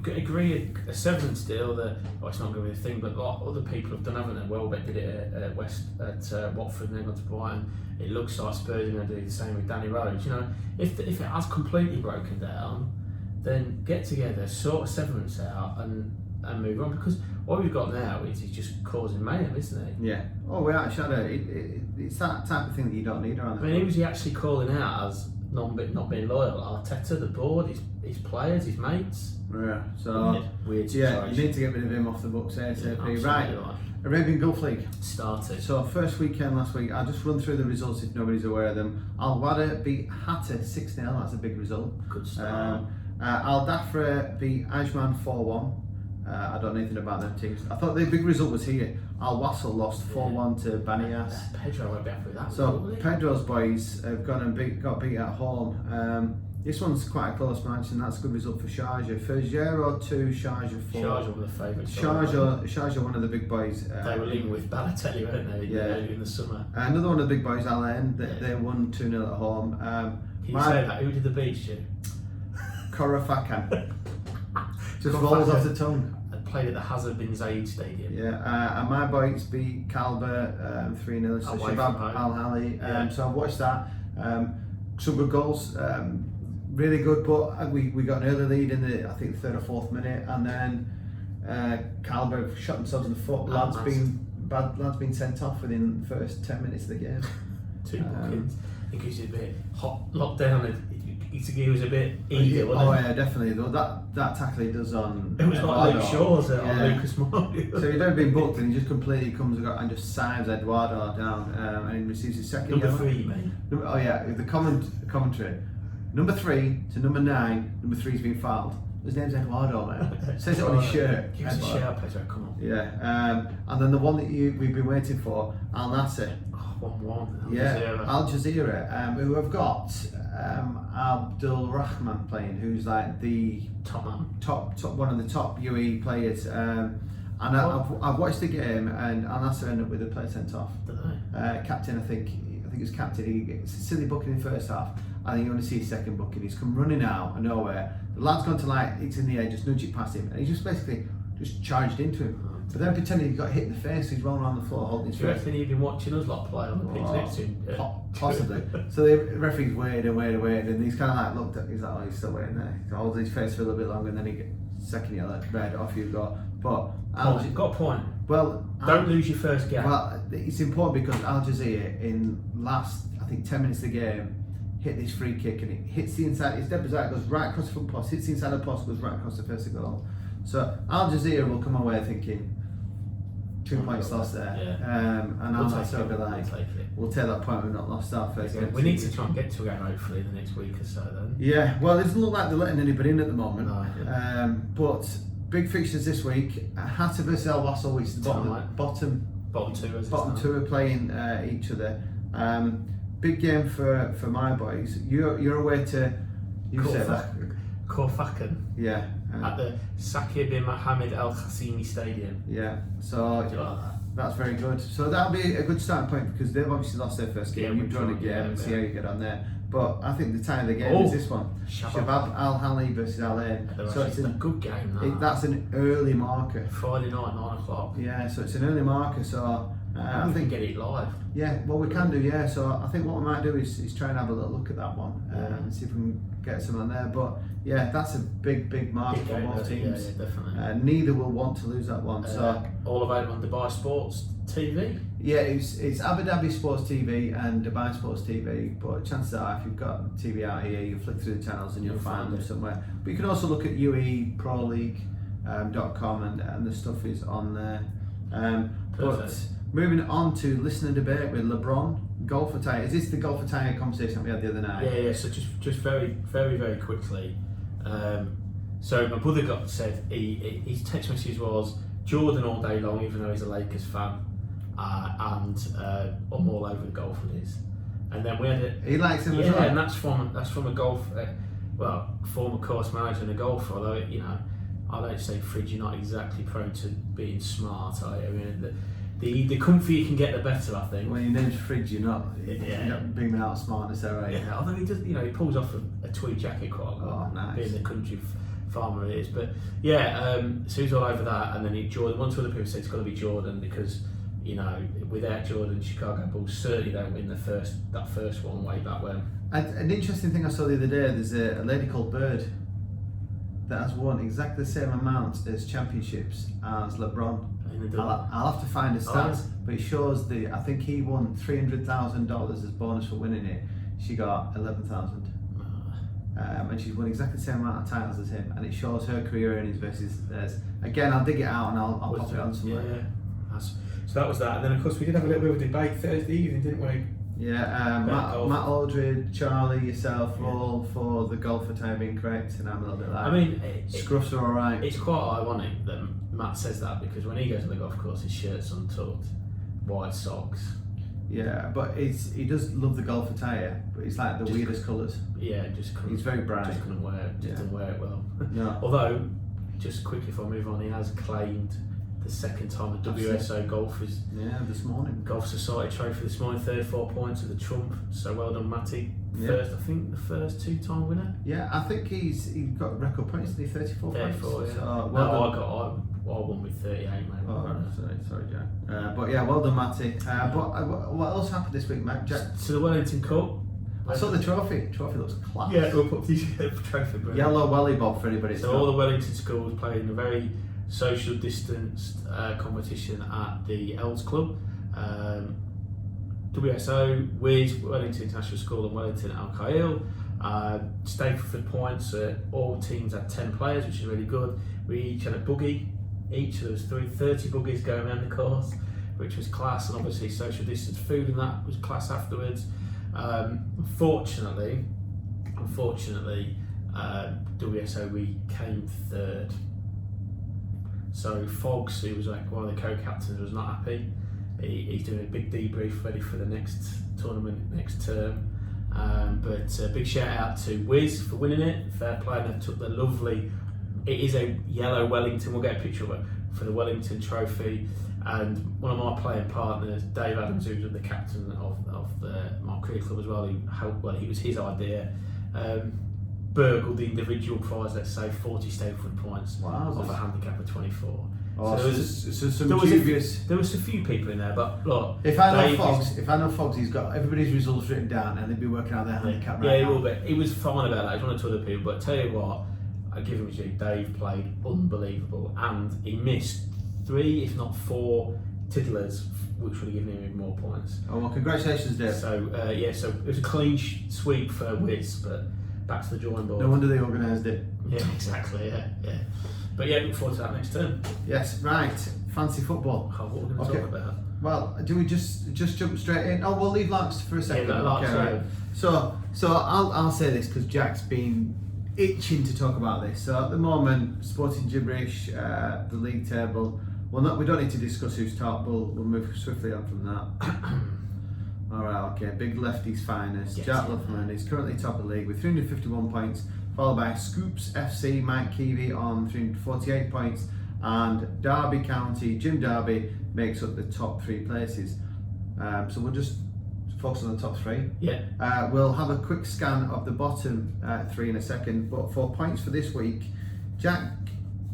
Agree a severance deal that it's not going to be a thing, but a lot of other people have done, haven't they? Welbeck did it at Watford and then gone to Brighton. It looks like Spurs are going to do the same with Danny Rose. You know, if it has completely broken down, then get together, sort a severance out, and move on, because what we've got now is he's just causing mayhem, isn't he? Yeah. Oh, we are Shadow. It's that type of thing that you don't need around. I mean, who was he actually calling out as not being loyal? Arteta, the board, his players, his mates. Yeah. So weird yeah, you need to get rid of him off the books ASAP. Right. Right. Arabian Gulf League Started. So first weekend last week, I'll just run through the results if nobody's aware of them. Al Wada beat Hatta 6-0. That's a big result. Good start. Al Dafra beat Ajman 4-1. I don't know anything about them teams. I thought the big result was here. Al Wassel lost 4-1 to Banias. Pedro went back with that. So Pedro's boys have gone and got beat at home. This one's quite a close match, and that's a good result for Sharjah. For 0-2, Sharjah 4. Sharjah were the favourites. Sharjah, one of the big boys. They were linked with Balotelli, weren't they? Yeah. In the summer. Another one of the big boys, Al Ain. They won 2-0 at home. Can you say that? Who did the beat you? Korafakan. Just rolls off the tongue. Played at the Hazard bin Zayed Stadium. Yeah, and my boys beat Calber 3-0. So Shabab Al Hali. So I've watched that. Some good goals. Really good, but we got an early lead in the third or fourth minute, and then Calber shot themselves in the foot. Lads been sent off within the first 10 minutes of the game. 2 bookings. It gives you a bit hot lockdown. He was a bit eager, wasn't he? Yeah, definitely. That tackle he does on... It was like Luke Shaw's on Lucas Moura. So he'd never been booked, and he just completely comes and just signs Eduardo down, and he receives his second Number yellow. 3, mate. Oh yeah, the commentary. Number 3 to number 9, number 3's been fouled. His name's Eduardo, man. Says it on his shirt. Give us a shout, Pedro, come on. Yeah, and then the one that we've been waiting for, Al Nassr. 1-1. Yeah, Al Jazira, who have got Abdul Rahman playing, who's like the top one of the top UAE players. And I've watched the game, and Al Nassr ended up with a player sent off. Captain, I think it's captain. It's a silly booking in the first half. I think you want to see his second booking. He's come running out of nowhere. The lad's gone to it's in the air, just nudge it past him, and he just basically charged into him. But then pretending he got hit in the face, he's rolling around the floor holding his face. Do you reckon he'd been watching us play on the pitch next to him? Possibly. So the referee's waited, and he's kind of like looked at. He's like, oh, he's still waiting there. He holds his face for a little bit longer, and then he gets second yellow, red, off you go. But you've got a point. Well, don't lose your first game. Well, it's important because Al Jazira in last 10 minutes of the game hit this free kick, and it hits the inside. It's dead bizarre. It goes right across the front post, hits the inside of the post, goes right across the first goal. So Al Jazira will come away thinking 2 points lost there. Yeah. And Al Nassr will be like, we'll take that point. We've not lost our first game. We need to try and get to a game hopefully the next week or so then. Yeah. Well, it doesn't look like they're letting anybody in at the moment. No, but big fixtures this week. Hatta versus Al Wassel, which is the bottom two are playing each other. Big game for my boys. You're away to Korfakan. Yeah. At the Sakir bin Mohammed Al Khassimi Stadium. Yeah. So that's very good. So that'll be a good starting point because they've obviously lost their first game. You've drawn a game and see how you get on there. But I think the time of the game is this one. Shabab Al Hali versus Al Ain. So it's a good game. That's an early marker. Friday night, 9 o'clock. Yeah, so it's an early marker. So I think we can get it live. Yeah, well we can do. Yeah, so I think what we might do is try and have a little look at that one and see if we can get some on there. But yeah, that's a big marker for both teams. Yeah, definitely. Neither will want to lose that one. So all available on Dubai Sports TV. Yeah, it's Abu Dhabi Sports TV and Dubai Sports TV. But chances are, if you've got TV out here, you flick through the channels and you'll find them somewhere. But you can also look at UAE Pro League .com and the stuff is on there. But Moving on to listener debate with LeBron. Golf attire. Is this the golf attire conversation we had the other night? Yeah. So just very, very, very quickly. So my brother said his text message was Jordan all day long, even though he's a Lakers fan, and I'm all over the golf with his. And then we had it. He likes him as well. Yeah, and that's from a golf, former course manager and a golfer. Although I don't say Fridge, you're not exactly prone to being smart, are you? I mean, the comfy you can get, the better, I think. When your name's Fridge, you're not beaming out smartness there, right? Yeah, although he does, he pulls off a tweed jacket quite a lot. Oh, nice. Being the country farmer it is, but yeah. So he's all over that, and then Jordan. One or two other people said it's got to be Jordan because without Jordan, Chicago Bulls certainly don't win that first one way back when. An interesting thing I saw the other day. There's a lady called Bird that has won exactly the same amount as championships as LeBron. I'll have to find the stats, but it shows I think he won $300,000 as bonus for winning it. She got 11,000, and she's won exactly the same amount of titles as him. And it shows her career earnings versus theirs. Again, I'll dig it out and I'll pop it on somewhere. Yeah. So that was that, and then of course we did have a little bit of a debate Thursday evening, didn't we? Yeah, Matt Aldridge, Charlie, yourself, all for the golf attire being correct, and I'm a little bit like. I mean, scruffs are all right. It's quite ironic that Matt says that because when he goes to the golf course, his shirt's untucked, white socks. Yeah, but he does love the golf attire, but it's like the weirdest colours. Yeah, he's very bright. Just couldn't wear it. Didn't wear it well. No. Although, just quickly before I move on, he has claimed the second time the WSO Golf is this morning. Golf Society Trophy this morning, 34 points at the Trump. So well done, Matty. I think the first two-time winner. Yeah, I think he's got record points. Isn't he 34 points? 34, yeah. So, I won with 38, mate. Oh, sorry, Jack. But yeah, well done, Matty. But what else happened this week, Matt? Jack? So the Wellington Cup. I saw the trophy. Trophy looks class. Yeah, we'll put the trophy. Brilliant. Yellow welly bob for anybody. So all the Wellington schools played in a very social distanced competition at the Elds Club. WSO, Wiz, Wellington International School and Wellington Al Khail. Stapleford points, all teams had 10 players, which is really good. We each had a buggy, there was 30 buggies going around the course, which was class, and obviously social distance food and that was class afterwards. Unfortunately, WSO we came third. So Foggs, who was like one of the co-captains, was not happy. He's doing a big debrief ready for the next tournament next term. But big shout out to Wiz for winning it. Fair play, and they took the lovely. It is a yellow Wellington. We'll get a picture of it for the Wellington Trophy. And one of my playing partners, Dave Adams, who's the captain of my career club as well, it was his idea. Burgled the individual prize, let's say 40 Stapleford points off a handicap of 24. Oh, so there was a few people in there, but look. If I know Foggs, he's got everybody's results written down, and they'd be working out their handicap right now. Yeah, he will be. He was fine about that. He's one or two other people, but tell you what, I give him a due. Dave played unbelievable, and he missed 3, if not 4, tiddlers, which would have given him even more points. Oh well, congratulations, Dave. So so it was a clean sweep for Wiz, but back to the drawing board. No wonder they organised it. Yeah, exactly. Yeah. But yeah, look forward to that next term. Yes, right. Fancy football. Oh, what are we going to talk about? Well, do we just jump straight in? Oh, we'll leave Larks for a second. Yeah, Larks, right. So I'll say this because Jack's been itching to talk about this. So at the moment, Sporting Gibberish, the league table. Well, we don't need to discuss who's top. We'll move swiftly on from that. All right, okay. Big Lefty's finest. Yes, Jack Luffman is currently top of the league with 351 points, followed by Scoops FC, Mike Keevy on 348 points, and Derby County, Jim Derby, makes up the top 3 places. So we'll just focus on the top 3. Yeah. We'll have a quick scan of the bottom 3 in a second, but for points for this week, Jack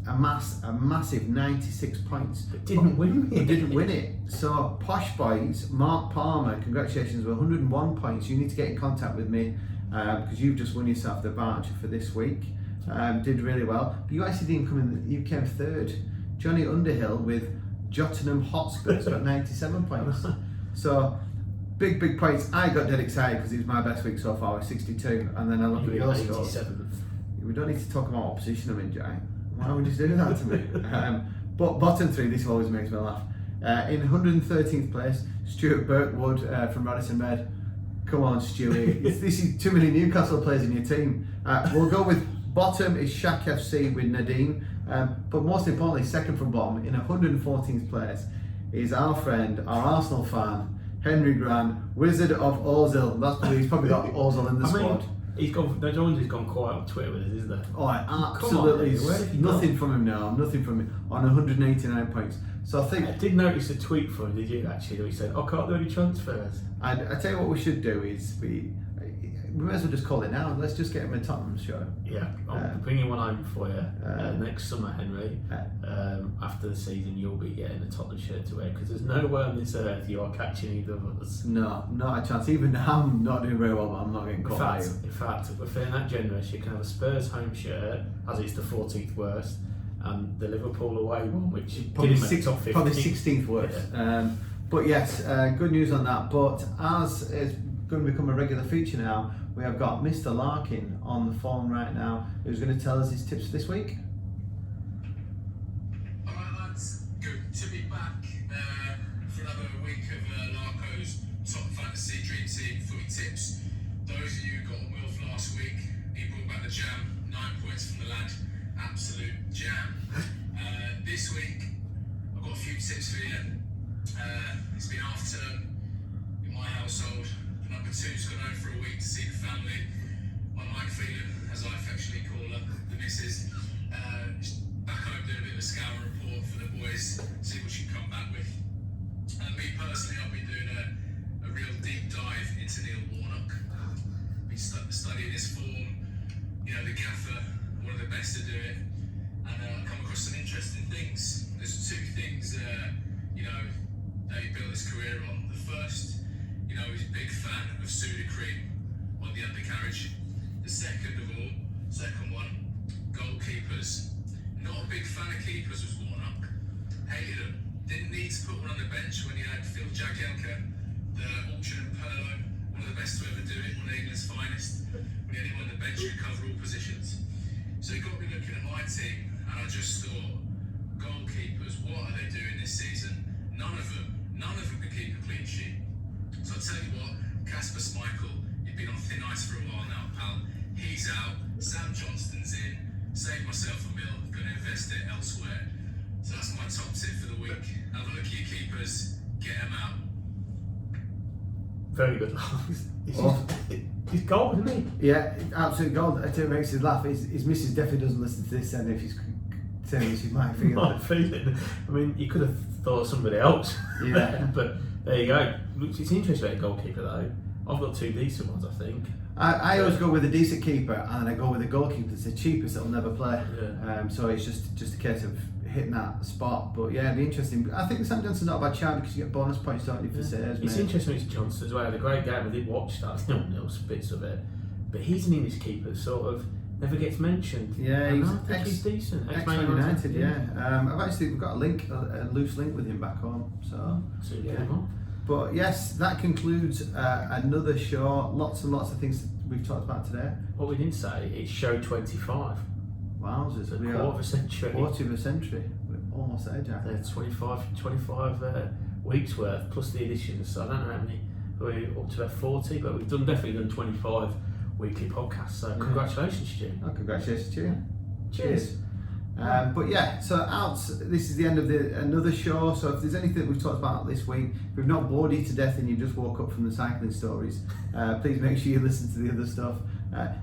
amassed a massive 96 points. But didn't win it. He didn't win it. So Posh Boys, Mark Palmer, congratulations with 101 points. You need to get in contact with me because you've just won yourself the voucher for this week. Did really well. But you actually didn't come in, you came third. Johnny Underhill with Jottingham Hotspurs got 97 points. So big points. I got dead excited because it was my best week so far with 62, and then I looked at your scores. We don't need to talk about what position I'm in, Jai. Why would you do that to me? But bottom 3, this always makes me laugh. In 113th place, Stuart Birkwood from Radisson Red. Come on, Stewie. This is too many Newcastle players in your team. We'll go with bottom is Shaq FC with Nadeem. But most importantly, second from bottom, in 114th place, is our friend, our Arsenal fan, Henry Grant, Wizard of Ozil. He's probably got Ozil in the squad. He's gone quiet on Twitter with us, isn't there? Oh, absolutely. Nothing from him now. Nothing from him on 189 points. So I think I did notice a tweet from him. Did you actually? He said, "I can't do any transfers." I tell you what we should do is we might as well just call it now. Let's just get him a Tottenham show. Yeah, I'm bringing one home for you next summer, Henry. After the season, you'll be getting a Tottenham shirt to wear because there's nowhere on this earth you are catching either of us. No, not a chance. Even I'm not doing very well, but I'm not getting caught. In fact, if we're feeling that generous, you can have a Spurs home shirt, as it's the 14th worst, and the Liverpool away one, which probably didn't make top 15. Probably 16th worst. Yeah. But yes, good news on that. But as it's going to become a regular feature now, we have got Mr. Larkin on the phone right now, who's going to tell us his tips this week. Alright lads, good to be back for another week of Larko's Top Fantasy Dream Team footy tips. Those of you who got on Wilf last week, he brought back the jam, 9 points from the lad, absolute jam. This week, I've got a few tips for you. It's been half term in my household. Number two's gone home for a week to see the family. My Mike Phelan, as I affectionately call her, the missus, back home doing a bit of a scour report for the boys, see what she can come back with. Me personally, I'll be doing a real deep dive into Neil Warnock. Been studying his form, the gaffer, one of the best to do it, and come across some interesting things. There's two things, that he built his career on. The first, he's a big fan of Soda Cream on the undercarriage. The second one, goalkeepers. Not a big fan of keepers was Warnock. Hated them. Didn't need to put one on the bench when he had Phil Jagielka, the auction and Perlo, one of the best to ever do it, one of England's finest. When he had him on the bench, he could cover all positions. So he got me looking at my team, and I just thought, goalkeepers, what are they doing this season? None of them can keep a clean sheet. So I'll tell you what, Kasper Schmeichel, you've been on thin ice for a while now, pal. He's out, Sam Johnston's in, saved myself a mil, gonna invest it elsewhere. So that's my top tip for the week. Have a look at your keepers, get them out. Very good. He's gold, isn't he? Yeah, absolute gold. It makes us laugh. His missus definitely doesn't listen to this, and if she's saying she's Mike Phelan. I mean, you could have thought of somebody else. Yeah. But there you go. It's interesting about a goalkeeper though. I've got two decent ones, I think. I always go with a decent keeper, and I go with a goalkeeper that's the cheapest that'll never play. Yeah. So it's just a case of hitting that spot. But yeah, it'd be interesting. I think Sam Johnston's not a bad shout because you get bonus points, don't you, for saves. It's interesting with Johnson as well. He had a great game. I did watch that. 0-0 bits of it. But he's an English keeper, sort of never gets mentioned. Yeah, he's decent. Ex-Man United, yeah. We've got a loose link with him back home. So yeah. But yes, that concludes another show. Lots and lots of things that we've talked about today. What we didn't say is show 25. Wowzers, a quarter of a century. Quarter of a century. We're almost there, Jack. 25 weeks worth plus the editions. So I don't know how many. We're up to about 40, but we've definitely done 25 weekly podcasts. So congratulations, Stu. Oh, congratulations to you. Cheers. But yeah, so this is the end of another show. So if there's anything we've talked about this week, if we've not bored you to death and you just woke up from the cycling stories, please make sure you listen to the other stuff.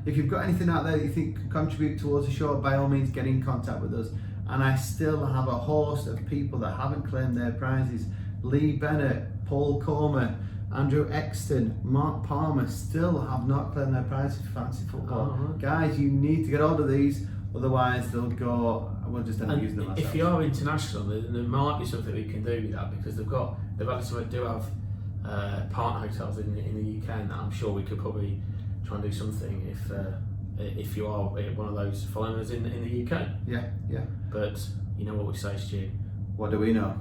If you've got anything out there that you think can contribute towards the show, by all means get in contact with us. And I still have a host of people that haven't claimed their prizes. Lee Bennett, Paul Comer, Andrew Exton, Mark Palmer still have not claimed their prizes for fantasy football. Oh, right. Guys, you need to get hold of these. Otherwise, they'll go. We'll just end up using them ourselves. If you are international, there might be something we can do with that because they've have partner hotels in the UK, and that I'm sure we could probably try and do something if you are one of those following us in the UK. Yeah. But you know what we say, Stu? What do we know?